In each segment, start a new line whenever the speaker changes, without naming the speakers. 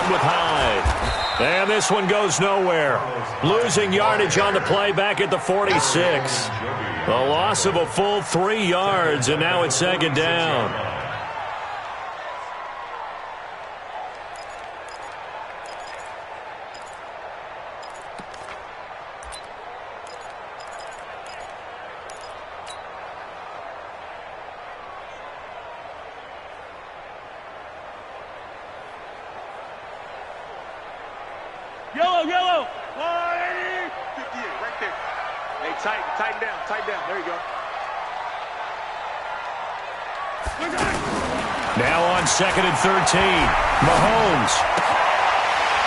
run with Hyde. And this one goes nowhere. Losing yardage on the play back at the 46. A loss of a full 3 yards, and now it's second down.
Yellow. 58, right there. Hey, tighten down. There you go.
Now on 2nd and 13. Mahomes.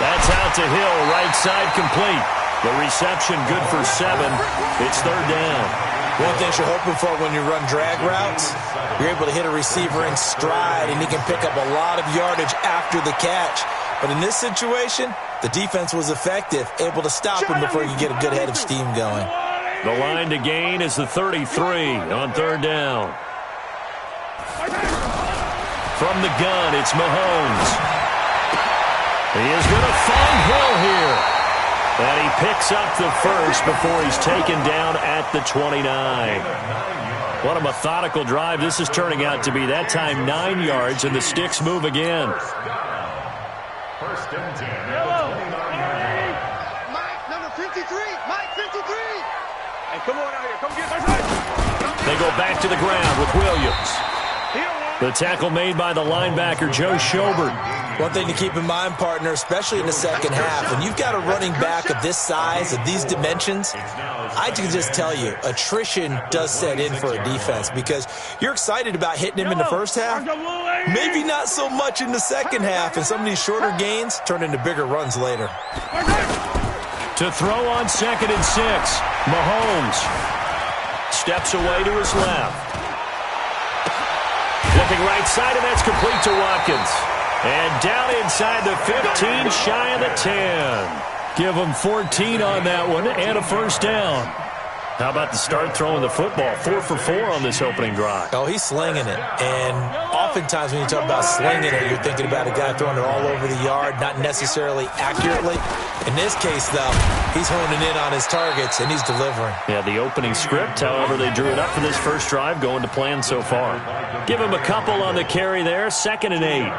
That's out to Hill, right side complete. The reception good for 7. It's 3rd down.
One thing you're hoping for when you run drag routes, you're able to hit a receiver in stride, and he can pick up a lot of yardage after the catch. But in this situation, the defense was effective, able to stop him before you get a good head of steam going.
The line to gain is the 33 on 3rd down. From the gun, it's Mahomes. He is going to find Hill here. And he picks up the first before he's taken down at the 29. What a methodical drive this is turning out to be. That time 9 yards, and the sticks move again.
First and 10. Mike, number 53. Mike, 53. Hey, come on out here. Come get this.
They go back to the ground with Williams. The tackle made by the linebacker, Joe Schobert.
One thing to keep in mind, partner, especially in the second half, when you've got a running back of this size, of these dimensions, I can just tell you, attrition does set in for a defense because you're excited about hitting him in the first half, maybe not so much in the second half, and some of these shorter gains turn into bigger runs later.
To throw on 2nd and 6, Mahomes steps away to his left. Looking right side, and that's complete to Watkins. And down inside the 15, shy of the 10. Give him 14 on that one and a first down. How about the start throwing the football? 4 for 4 on this opening drive.
Oh, he's slinging it. And oftentimes when you talk about slinging it, you're thinking about a guy throwing it all over the yard, not necessarily accurately. In this case, though, he's honing in on his targets, and he's delivering.
Yeah, the opening script, however, they drew it up for this first drive, going to plan so far. Give him a couple on the carry there, 2nd and 8.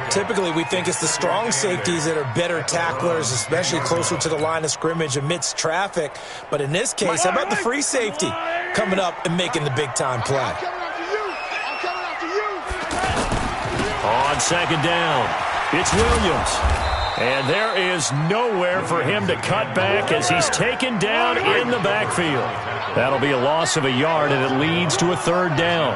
Typically, we think it's the strong safeties that are better tacklers, especially closer to the line of scrimmage amidst traffic. But in this case, how about the free safety coming up and making the big-time play?
On 2nd down, it's Williams. And there is nowhere for him to cut back as he's taken down in the backfield. That'll be a loss of a yard, and it leads to a 3rd down.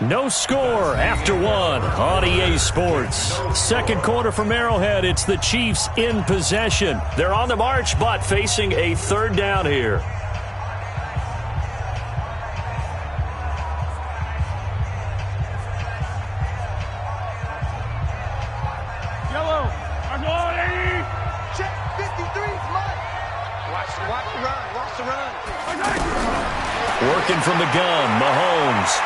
No score after 1 on EA Sports. Second quarter from Arrowhead. It's the Chiefs in possession. They're on the march, but facing a 3rd down here.
Yellow. Check 53. Watch the run. Watch the run.
Working from the gun, Mahomes.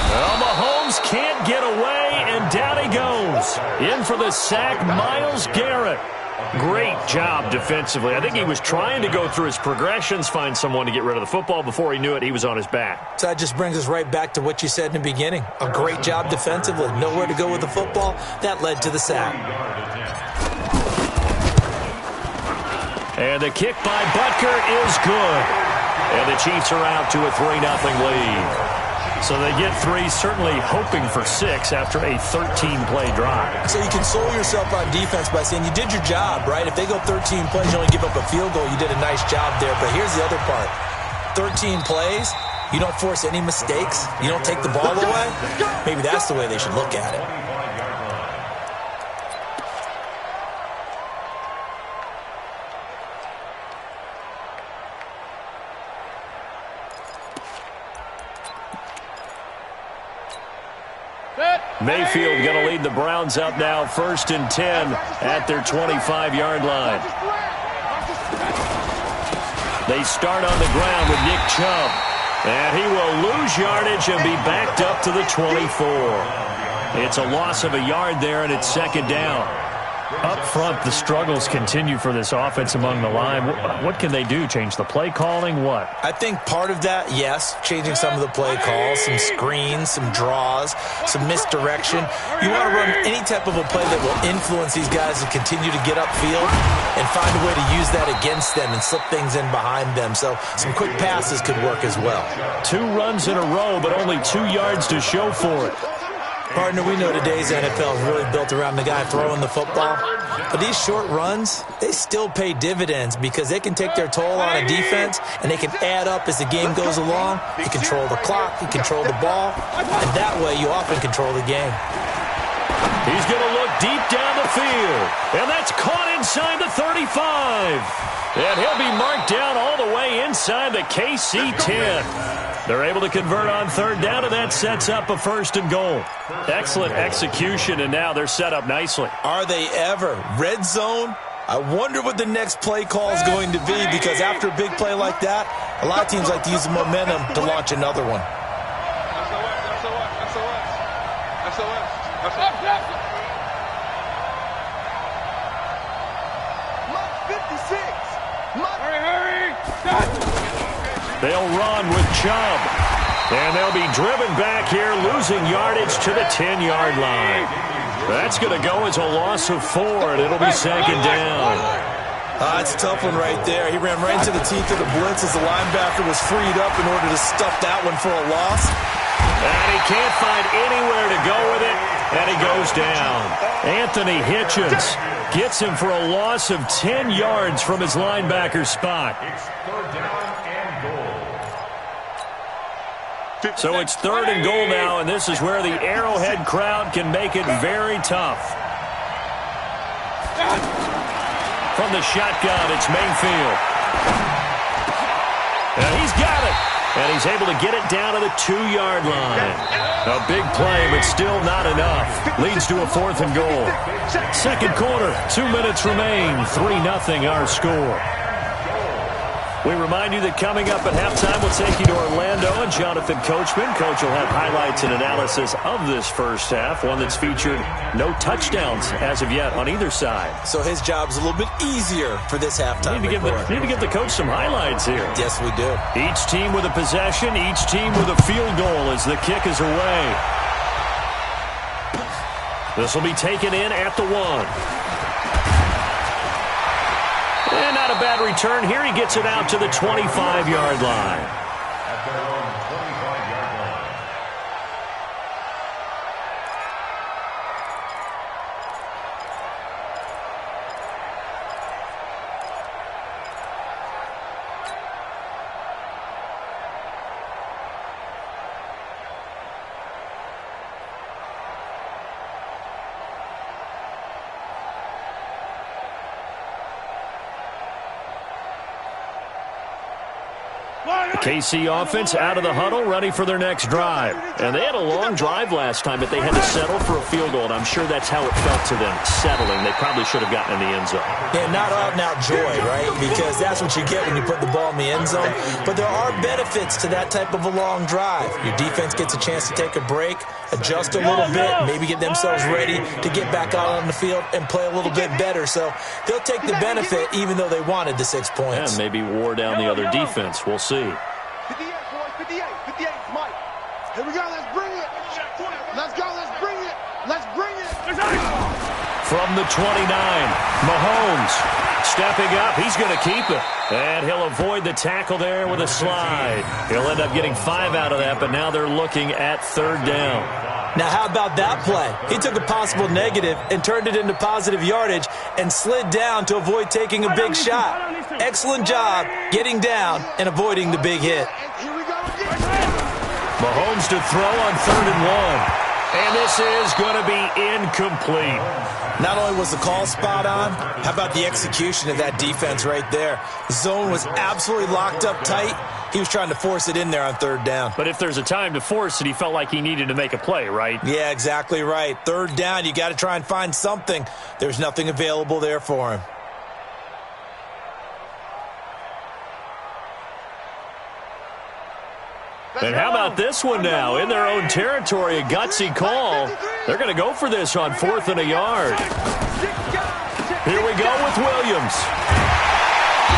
Well, Mahomes can't get away, and down he goes. In for the sack, Myles Garrett. Great job defensively. I think he was trying to go through his progressions, find someone to get rid of the football. Before he knew it, he was on his back.
So that just brings us right back to what you said in the beginning. A great job defensively. Nowhere to go with the football. That led to the sack.
And the kick by Butker is good. And the Chiefs are out to a 3-0 lead. So they get 3, certainly hoping for 6 after a 13-play drive.
So you console yourself on defense by saying you did your job, right? If they go 13 plays, you only give up a field goal, you did a nice job there. But here's the other part. 13 plays, you don't force any mistakes, you don't take the ball away. Maybe that's the way they should look at it.
Mayfield going to lead the Browns up now, 1st and 10 at their 25-yard line. They start on the ground with Nick Chubb. And he will lose yardage and be backed up to the 24. It's a loss of a yard there, and it's second down.
Up front, the struggles continue for this offense among the line. What can they do? Change the play calling? What?
I think part of that, yes, changing some of the play calls, some screens, some draws, some misdirection. You want to run any type of a play that will influence these guys to continue to get upfield and find a way to use that against them and slip things in behind them. So some quick passes could work as well.
2 runs in a row, but only 2 yards to show for it.
Partner, we know today's NFL is really built around the guy throwing the football. But these short runs, they still pay dividends because they can take their toll on a defense and they can add up as the game goes along. You control the clock, you control the ball, and that way you often control the game.
He's going to look deep down the field, and that's caught inside the 35. And he'll be marked down all the way inside the KC 10. They're able to convert on third down, and that sets up a first and goal. Excellent execution, and now they're set up nicely.
Are they ever? Red zone? I wonder what the next play call is going to be, because after a big play like that, a lot of teams like to use the momentum to launch another one.
They'll run with Chubb. And they'll be driven back here, losing yardage to the 10-yard line. That's going to go as a loss of 4, and it'll be second down.
It's a tough one right there. He ran right into the teeth of the blitz as the linebacker was freed up in order to stuff that one for a loss.
And he can't find anywhere to go with it, and he goes down. Anthony Hitchens gets him for a loss of 10 yards from his linebacker spot. So it's third and goal now, and this is where the Arrowhead crowd can make it very tough. From the shotgun, it's Mayfield. And he's got it. And he's able to get it down to the 2-yard line. A big play, but still not enough. Leads to a fourth and goal. Second quarter, 2 minutes remain. 3-0 our score. We remind you that coming up at halftime, we'll take you to Orlando and Jonathan Coachman. Coach will have highlights and analysis of this first half, one that's featured no touchdowns as of yet on either side.
So his job's a little bit easier for this halftime.
Need to give the coach some highlights here.
Yes, we do.
Each team with a possession, each team with a field goal as the kick is away. This will be taken in at the 1. And not a bad return here. He gets it out to the 25-yard line. KC offense out of the huddle, ready for their next drive. And they had a long drive last time, but they had to settle for a field goal, and I'm sure that's how it felt to them, settling. They probably should have gotten in the end zone.
Yeah, not out-and-out joy, right? Because that's what you get when you put the ball in the end zone. But there are benefits to that type of a long drive. Your defense gets a chance to take a break, adjust a little bit, maybe get themselves ready to get back out on the field and play a little bit better. So they'll take the benefit even though they wanted the 6 points.
And maybe wore down the other defense. We'll see.
58, boys, 58, 58, Mike. Here we go, let's bring it. Let's go, let's bring it. Let's bring it.
From the 29, Mahomes stepping up. He's going to keep it. And he'll avoid the tackle there with a slide. He'll end up getting 5 out of that, but now they're looking at third down.
Now, how about that play? He took a possible negative and turned it into positive yardage and slid down to avoid taking a big shot. Excellent job getting down and avoiding the big hit.
Mahomes to throw on third and 1. And this is going to be incomplete.
Not only was the call spot on, how about the execution of that defense right there? The zone was absolutely locked up tight. He was trying to force it in there on third down.
But if there's a time to force it, he felt like he needed to make a play, right?
Yeah, exactly right. Third down, you got to try and find something. There's nothing available there for him.
And how about this one now? In their own territory, a gutsy call. They're going to go for this on 4th and a yard. Here we go with Williams.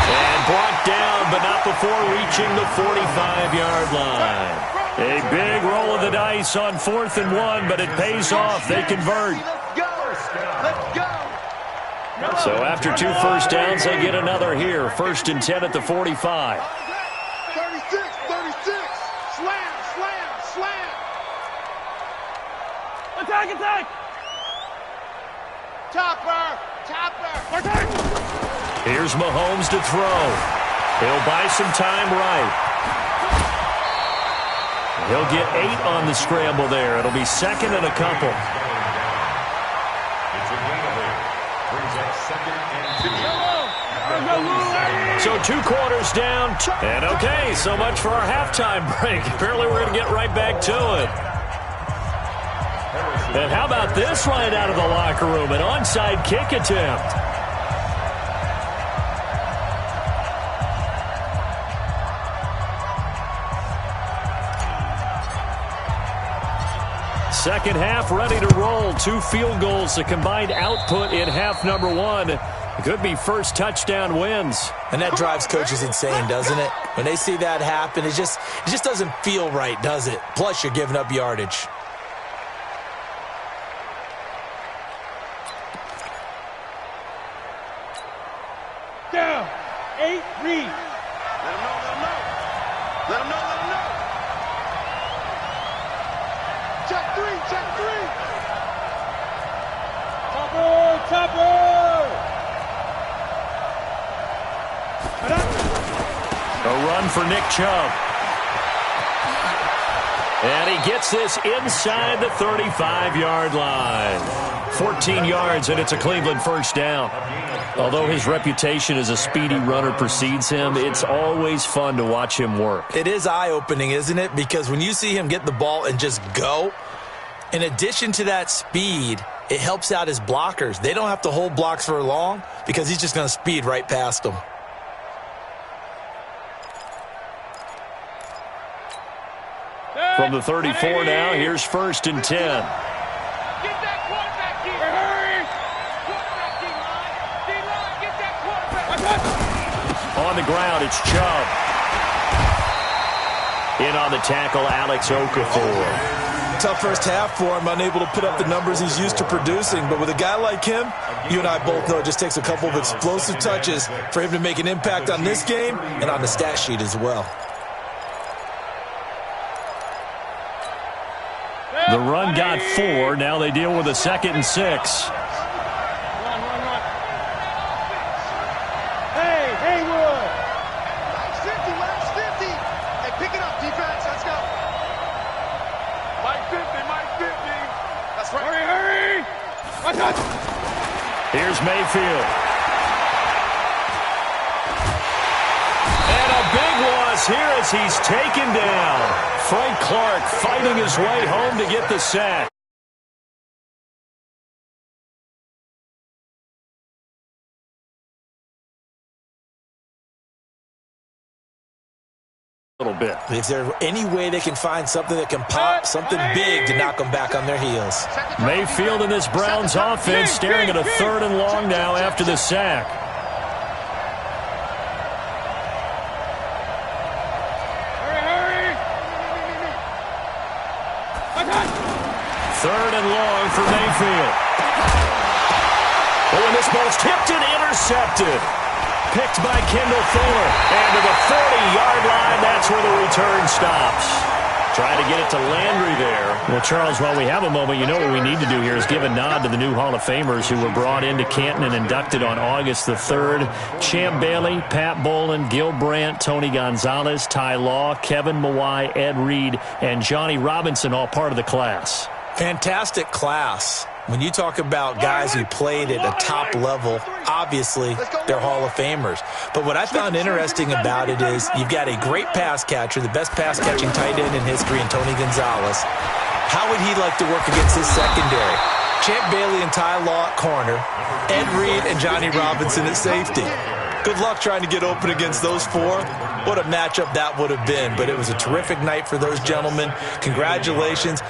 And blocked down, but not before reaching the 45-yard line. A big roll of the dice on 4th and 1, but it pays off. They convert. So after 2 first downs, they get another here. 1st and 10 at the 45.
36. Slam. Attack. Topper.
Here's Mahomes to throw. He'll buy some time right. He'll get 8 on the scramble there. It'll be 2nd and a couple. So 2 quarters down. And okay, so much for our halftime break. Apparently we're going to get right back to it. And how about this right out of the locker room? An onside kick attempt. Second half ready to roll. 2 field goals, the combined output in half number 1. It could be first touchdown wins.
And that drives coaches insane, doesn't it? When they see that happen, it just doesn't feel right, does it? Plus, you're giving up yardage.
Down. 8, read. Let him know. Check 3. Topper.
A run for Nick Chubb. And he gets this inside the 35-yard line. 14 yards, and it's a Cleveland first down. Although his reputation as a speedy runner precedes him, it's always fun to watch him work.
It is eye-opening, isn't it? Because when you see him get the ball and just go, in addition to that speed, it helps out his blockers. They don't have to hold blocks for long because he's just going to speed right past them.
From the 34 now, here's 1st and 10.
Get that quarterback here. Hurry. Quarterback D-line. Get that quarterback.
On the ground, it's Chubb. In on the tackle, Alex Okafor.
Tough first half for him, unable to put up the numbers he's used to producing. But with a guy like him, you and I both know it just takes a couple of explosive touches for him to make an impact on this game and on the stat sheet as well.
The run got 4. Now they deal with a 2nd and 6.
Run. Hey, Haywood. Last 50. Hey, pick it up, defense. Let's go. Mike 50. That's right. Hurry.
Here's Mayfield. And a big loss here as he's taken down. Frank Clark fighting his way home to get the sack. A little bit.
If there's any way they can find something that can pop, something big to knock them back on their heels.
Mayfield in this Browns offense staring at a 3rd and long now after the sack. Third and long for Mayfield. Oh, and this ball's tipped and intercepted. Picked by Kendall Fuller. And to the 40-yard line, that's where the return stops. Trying to get it to Landry there.
Well, Charles, while we have a moment, you know what we need to do here is give a nod to the new Hall of Famers who were brought into Canton and inducted on August the 3rd. Champ Bailey, Pat Bolin, Gil Brandt, Tony Gonzalez, Ty Law, Kevin Mawai, Ed Reed, and Johnny Robinson, all part of the class.
Fantastic class. When you talk about guys who played at a top level, obviously they're Hall of Famers. But what I found interesting about it is you've got a great pass catcher, the best pass-catching tight end in history, in Tony Gonzalez. How would he like to work against his secondary? Champ Bailey and Ty Law at corner, Ed Reed and Johnny Robinson at safety. Good luck trying to get open against those 4. what a matchup that would have been. But it was a terrific night for those gentlemen. Congratulations.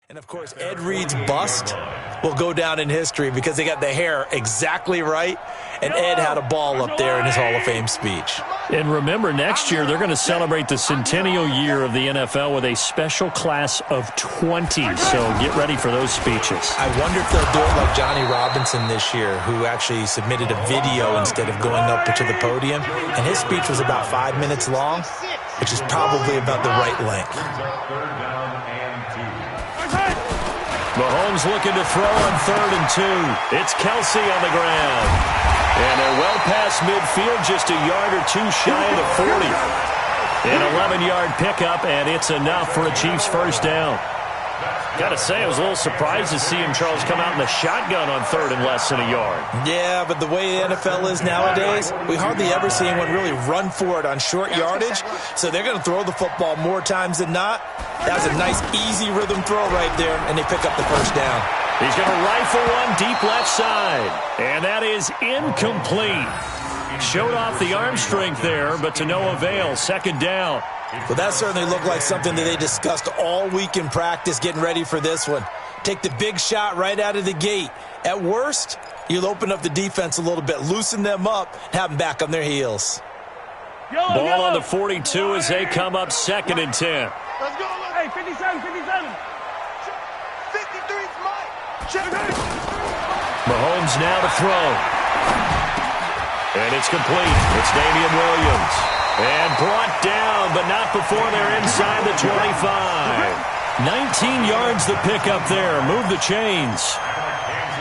And, of course, Ed Reed's bust will go down in history because they got the hair exactly right, and Ed had a ball up there in his Hall of Fame speech.
And remember, next year they're going to celebrate the centennial year of the NFL with a special class of 20, so get ready for those speeches.
I wonder if they'll do it like Johnny Robinson this year, who actually submitted a video instead of going up to the podium, and his speech was about 5 minutes long, which is probably about the right length.
Mahomes looking to throw on 3rd and 2. It's Kelsey on the ground. And they're well past midfield, just a yard or two shy of the 40. An 11-yard pickup, and it's enough for a Chiefs first down. Got to say, I was a little surprised to see him, Charles, come out in the shotgun on 3rd and less than a yard.
Yeah, but the way the NFL is nowadays, we hardly ever see anyone really run for it on short yardage. So they're going to throw the football more times than not. That was a nice, easy rhythm throw right there, and they pick up the first down.
He's going to rifle one deep left side, and that is incomplete. Showed off the arm strength there, but to no avail. Second down.
Well, that certainly looked like something that they discussed all week in practice getting ready for this one. Take the big shot right out of the gate. At worst, you'll open up the defense a little bit, loosen them up, and have them back on their heels.
Ball on the 42 as they come up 2nd and 10.
Let's go. Hey, 57, 57. 53's mine. Check it.
Mahomes now to throw. And it's complete. It's Damian Williams. And brought down, but not before they're inside the 25. 19 yards to pick up there. Move the chains.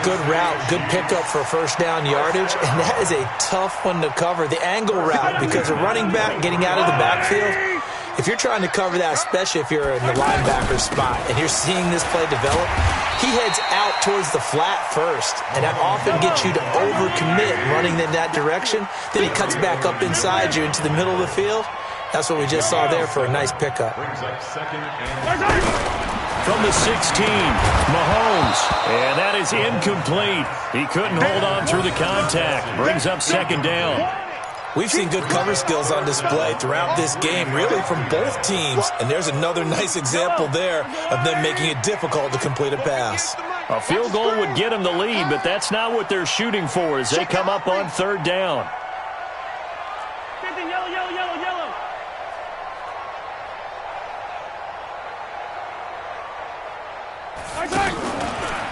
Good route, good pickup for first down yardage, and that is a tough one to cover. The angle route, because a running back getting out of the backfield, if you're trying to cover that, especially if you're in the linebacker spot and you're seeing this play develop, he heads out towards the flat first, and that often gets you to overcommit running in that direction. Then he cuts back up inside you into the middle of the field. That's what we just saw there for a nice pickup.
From the 16, Mahomes, and that is incomplete. He couldn't hold on through the contact. Brings up 2nd down.
We've seen good cover skills on display throughout this game, really from both teams. And there's another nice example there of them making it difficult to complete a pass.
A field goal would get them the lead, but that's not what they're shooting for as they come up on 3rd down.
Yellow.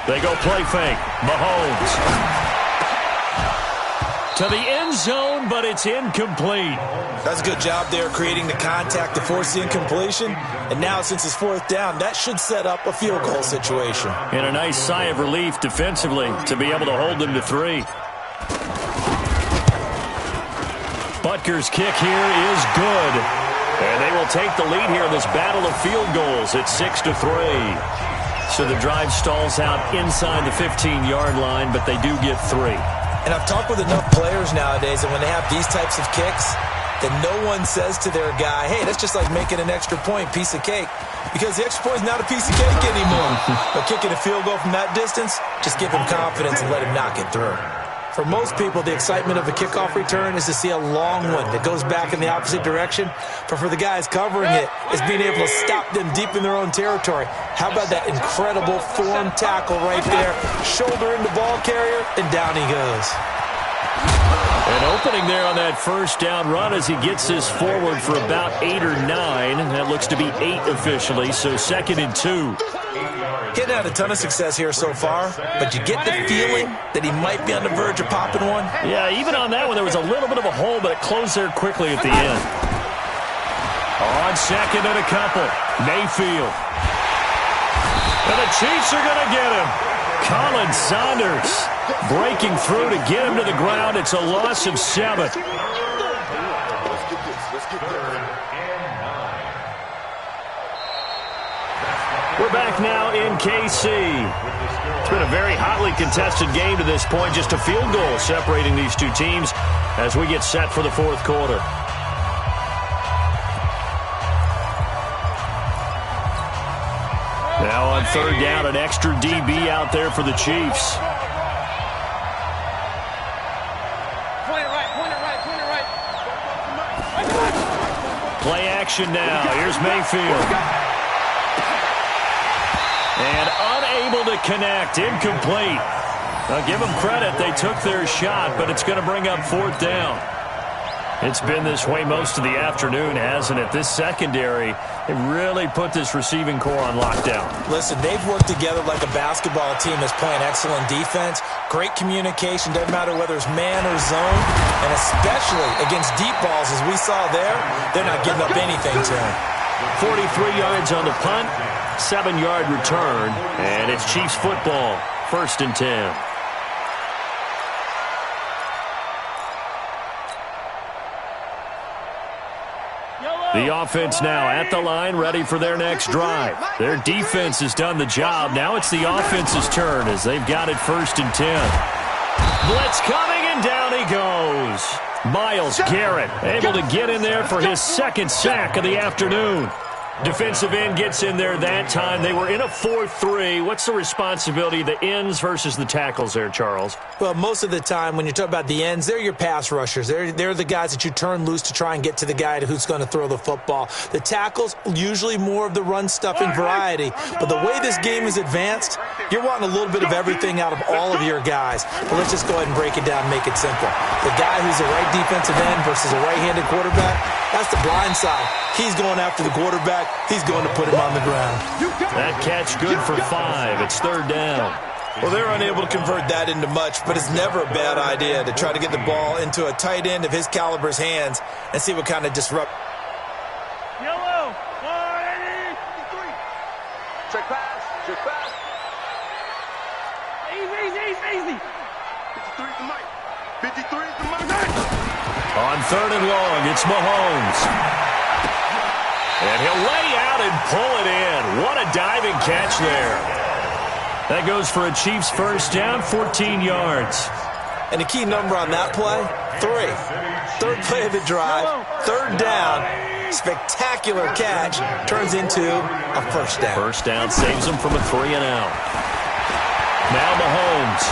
They go play fake. Mahomes to the end zone, but it's incomplete.
That's a good job there creating the contact to force the incompletion. And now since it's 4th down, that should set up a field goal situation.
And a nice sigh of relief defensively to be able to hold them to 3. Butker's kick here is good. And they will take the lead here in this battle of field goals. It's 6-3. So the drive stalls out inside the 15-yard line, but they do get 3.
And I've talked with enough players nowadays that when they have these types of kicks, that no one says to their guy, hey, that's just like making an extra point, piece of cake. Because the extra point is not a piece of cake anymore. But kicking a field goal from that distance, just give him confidence and let him knock it through. For most people, the excitement of a kickoff return is to see a long one that goes back in the opposite direction. But for the guys covering it, is being able to stop them deep in their own territory. How about that incredible form tackle right there? Shoulder into ball carrier, and down he goes.
An opening there on that first down run as he gets this forward for about 8 or 9. That looks to be 8 officially, so 2nd and 2.
He hasn't had a ton of success here so far, but you get the feeling that he might be on the verge of popping one.
Yeah, even on that one, there was a little bit of a hole, but it closed there quickly at the end. On second and a couple, Mayfield. And the Chiefs are going to get him. Colin Saunders breaking through to get him to the ground. It's a loss of 7. We're back now in KC. It's been a very hotly contested game to this point. Just a field goal separating these two teams as we get set for the fourth quarter. Now on third down, an extra DB out there for the Chiefs. Play action now. Here's Mayfield. And unable to connect. Incomplete. Now give them credit. They took their shot, but it's going to bring up fourth down. It's been this way most of the afternoon, hasn't it? This secondary, they really put this receiving core on lockdown.
Listen, they've worked together like a basketball team that's playing excellent defense. Great communication, doesn't matter whether it's man or zone. And especially against deep balls, as we saw there, they're not giving up anything to him.
43 yards on the punt, 7-yard return, and it's Chiefs football, 1st and 10. The offense now at the line, ready for their next drive. Their defense has done the job. Now it's the offense's turn as they've got it 1st and 10. Blitz coming, and down he goes. Myles Garrett able to get in there for his 2nd sack of the afternoon. Defensive end gets in there that time. They were in a 4-3. What's the responsibility of the ends versus the tackles there, Charles?
Well, most of the time when you talk about the ends, they're your pass rushers. They're the guys that you turn loose to try and get to the guy who's going to throw the football. The tackles, usually more of the run-stuffing variety. But the way this game is advanced, you're wanting a little bit of everything out of all of your guys. But let's just go ahead and break it down and make it simple. The guy who's a right defensive end versus a right-handed quarterback, that's the blind side. He's going after the quarterback. He's going to put him on the ground.
That catch good for 5. It's 3rd down.
Well, they're unable to convert that into much, but it's never a bad idea to try to get the ball into a tight end of his caliber's hands and see what kind of disrupt.
Yellow, 183. Check pass, check pass. Easy. 53 is the mic. 53 is the mic.
On 3rd and long, it's Mahomes. And he'll lay out and pull it in. What a diving catch there. That goes for a Chiefs 1st down, 14 yards.
And the key number on that play, 3. 3rd play of the drive, 3rd down, spectacular catch, turns into a 1st down.
1st down saves him from a 3-and-out. Now Mahomes.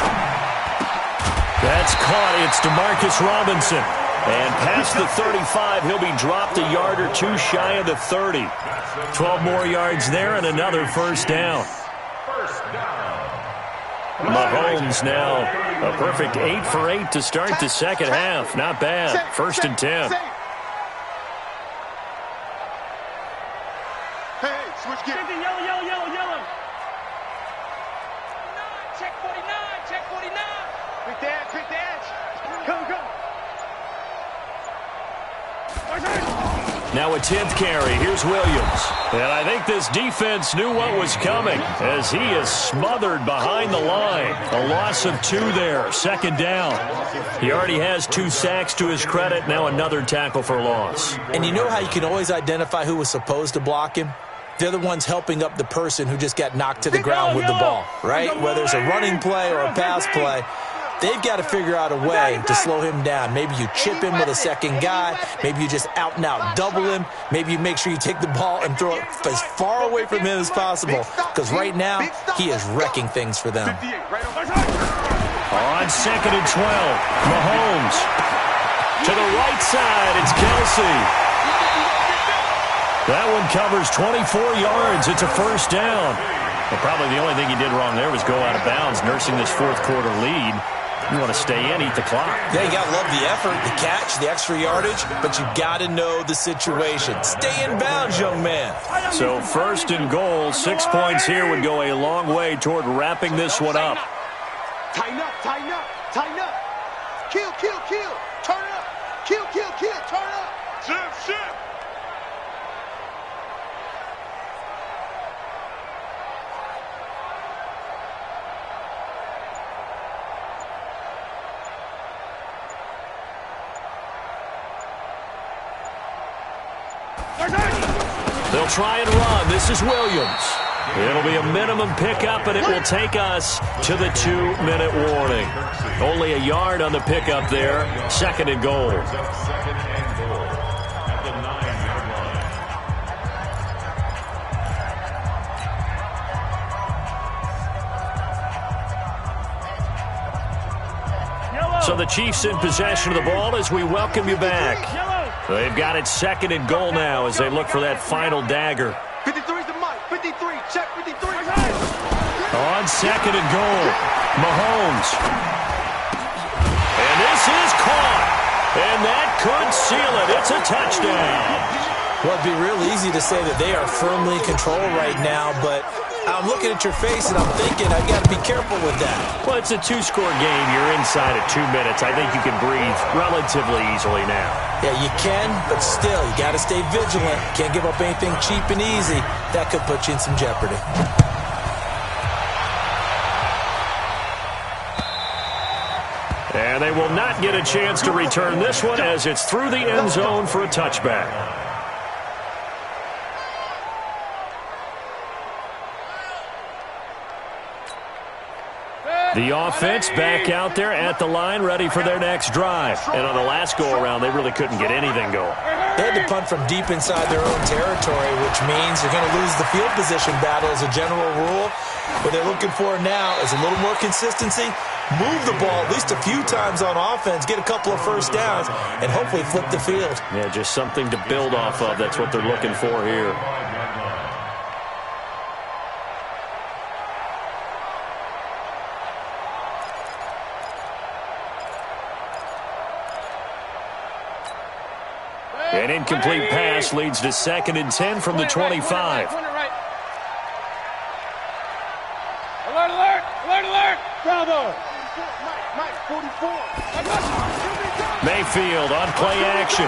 That's caught. It's DeMarcus Robinson. And past the 35, he'll be dropped a yard or two shy of the 30. 12 more yards there and another 1st down. Mahomes now a perfect 8 for 8 to start the second half. Not bad. 1st and 10.
Hey, switch gear. Yellow. Check 49. Pick the edge. Come.
Now a 10th carry. Here's Williams. And I think this defense knew what was coming as he is smothered behind the line. A loss of 2 there. 2nd down. He already has 2 sacks to his credit. Now another tackle for loss.
And you know how you can always identify who was supposed to block him? They're the ones helping up the person who just got knocked to the ground with the ball, right? Whether it's a running play or a pass play, they've got to figure out a way to slow him down. Maybe you chip him with a second guy. Maybe you just out-and-out double him. Maybe you make sure you take the ball and throw it as far away from him as possible. Because right now, he is wrecking things for them.
On 2nd and 12, Mahomes. To the right side, it's Kelsey. That one covers 24 yards. It's a 1st down. Well, probably the only thing he did wrong there was go out of bounds, nursing this 4th quarter lead. You want to stay in, eat the clock.
Yeah, you got to love the effort, the catch, the extra yardage, but you got to know the situation. Stay in bounds, young man.
So 1st and goal, 6 points here would go a long way toward wrapping this one up.
Tighten up, tighten up, tighten up. Kill, kill, kill. Turn it up. Kill, kill, kill. Turn it up. Shift, shift.
They'll try and run. This is Williams. It'll be a minimum pickup, and it will take us to the 2-minute warning. Only a yard on the pickup there. 2nd and goal. So the Chiefs in possession of the ball as we welcome you back. They've got it 2nd and goal now as they look for that final dagger.
53 is the mic. 53. Check 53.
On 2nd and goal, Mahomes. And this is caught. And that could seal it. It's a touchdown.
Well, it'd be real easy to say that they are firmly in control right now, but I'm looking at your face and I'm thinking I've got to be careful with that.
Well, it's a 2-score game. You're inside at 2 minutes. I think you can breathe relatively easily now.
Yeah, you can, but still, you got to stay vigilant. Can't give up anything cheap and easy. That could put you in some jeopardy.
And they will not get a chance to return this one as it's through the end zone for a touchback. The offense back out there at the line, ready for their next drive. And on the last go-around, they really couldn't get anything going.
They had to punt from deep inside their own territory, which means you're going to lose the field position battle as a general rule. What they're looking for now is a little more consistency, move the ball at least a few times on offense, get a couple of first downs, and hopefully flip the field.
Yeah, just something to build off of. That's what they're looking for here. An incomplete pass leads to 2nd and 10 from the 25.
Alert, alert, alert, alert. Bravo. Mike, 44.
Mayfield on play action.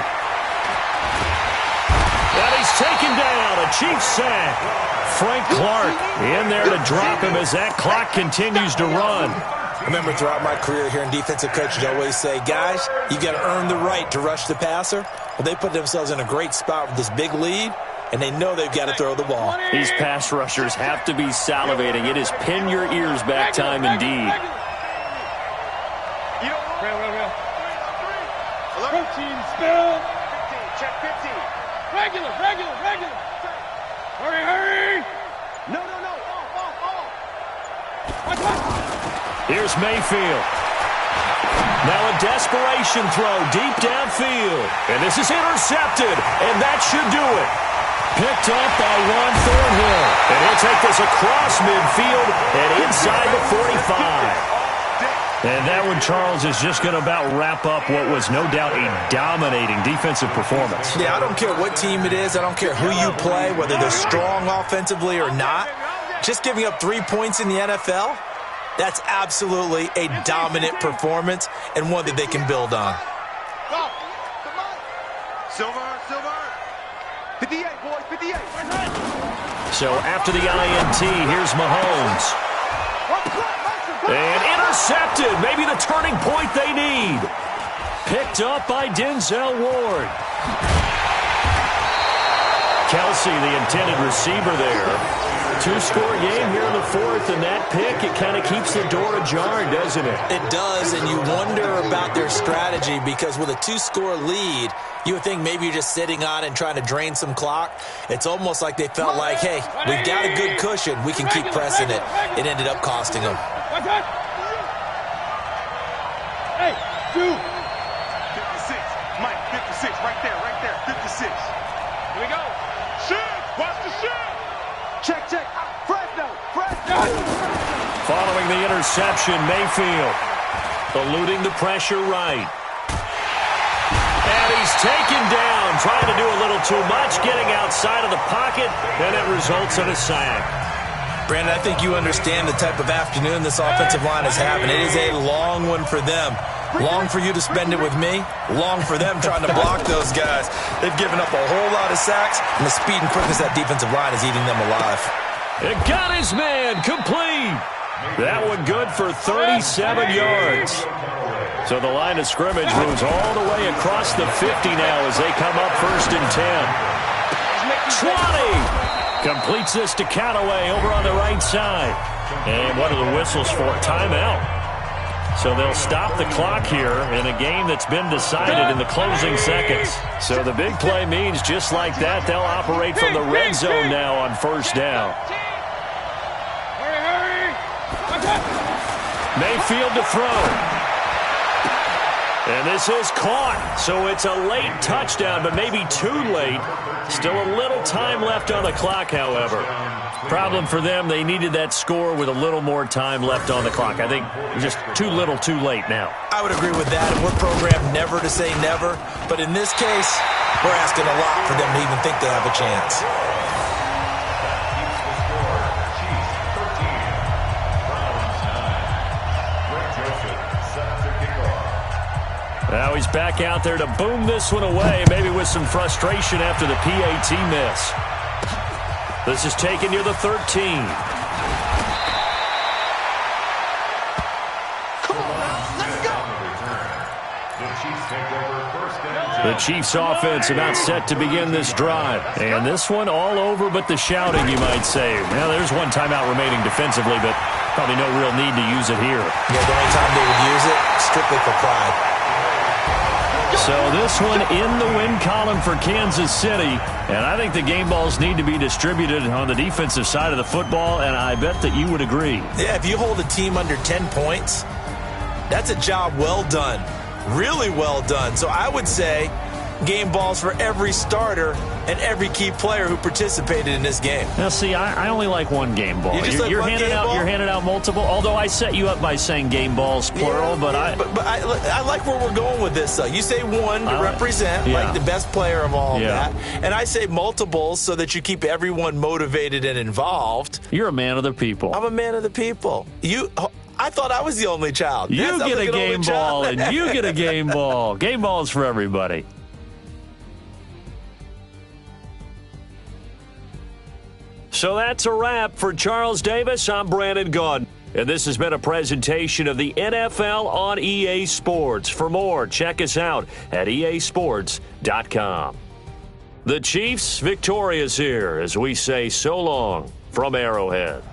And he's taken down. A Chiefs sack. Frank Clark in there to drop him as that clock continues to run.
I remember throughout my career here in defensive coaches, I always say, guys, you got to earn the right to rush the passer. Well, they put themselves in a great spot with this big lead, and they know they've got to throw the ball.
These pass rushers have to be salivating. It is pin your ears back time indeed.
Real. Protein spill. 15, check 15. Regular. Hurry. No.
Here's Mayfield. Now a desperation throw deep downfield. And this is intercepted, and that should do it. Picked up by Juan Thornhill. And he'll take this across midfield and inside the 45. And that one, Charles, is just going to about wrap up what was no doubt a dominating defensive performance.
Yeah, I don't care what team it is. I don't care who you play, whether they're strong offensively or not. Just giving up 3 points in the NFL, that's absolutely a dominant performance and one that they can build on.
Silver. 58, boys, 58.
So after the INT, here's Mahomes. And intercepted. Maybe the turning point they need. Picked up by Denzel Ward. Kelsey, the intended receiver there. 2-score game here in the 4th, and that pick, it kind of keeps the door ajar, doesn't it?
It does, and you wonder about their strategy because with a 2-score lead, you would think maybe you're just sitting on and trying to drain some clock. It's almost like they felt like, hey, we've got a good cushion. We can keep pressing it. It ended up costing them.
Hey, 2. 56. Mike, 56. Right there. 56. Here we go. Shoot. Watch the shoot. Check. Fresno.
Following the interception, Mayfield. Eluding the pressure right. And he's taken down, trying to do a little too much, getting outside of the pocket, and it results in a sack.
Brandon, I think you understand the type of afternoon this offensive line is having. It is a long one for them. Long for you to spend it with me. Long for them trying to block those guys. They've given up a whole lot of sacks, and the speed and quickness of that defensive line is eating them alive.
It got his man complete. That one good for 37 yards. So the line of scrimmage moves all the way across the 50 now as they come up 1st and 10. 20. Completes this to Callaway over on the right side. And what are the whistles for? Timeout. So they'll stop the clock here in a game that's been decided in the closing seconds. So the big play means just like that, they'll operate from the red zone now on 1st down. Mayfield to throw. And this is caught, so it's a late touchdown, but maybe too late. Still a little time left on the clock, however. Problem for them, they needed that score with a little more time left on the clock. I think just too little, too late now.
I would agree with that. We're programmed never to say never, but in this case, we're asking a lot for them to even think they have a chance.
Now he's back out there to boom this one away, maybe with some frustration after the PAT miss. This is taken near the 13.
Come on now, let's go.
The Chiefs offense about set to begin this drive. And this one all over but the shouting, you might say. Now there's one timeout remaining defensively, but probably no real need to use it here.
Yeah, the only time they would use it, strictly for pride.
So this one in the win column for Kansas City. And I think the game balls need to be distributed on the defensive side of the football, and I bet that you would agree.
Yeah, if you hold a team under 10 points, that's a job well done. Really well done. So I would say game balls for every starter and every key player who participated in this game.
Now, see, I only like one game ball. You're handing out multiple, although I set you up by saying game balls, plural,
yeah,
but
I like where we're going with this, though. You say one to represent, like the best player of all of that, and I say multiples so that you keep everyone motivated and involved.
You're a man of the people.
I'm a man of the people. I thought I was the only child.
You get a game ball, and you get a game ball. Game balls for everybody. So that's a wrap for Charles Davis. I'm Brandon Gaudin. And this has been a presentation of the NFL on EA Sports. For more, check us out at easports.com. The Chiefs victorious here as we say so long from Arrowhead.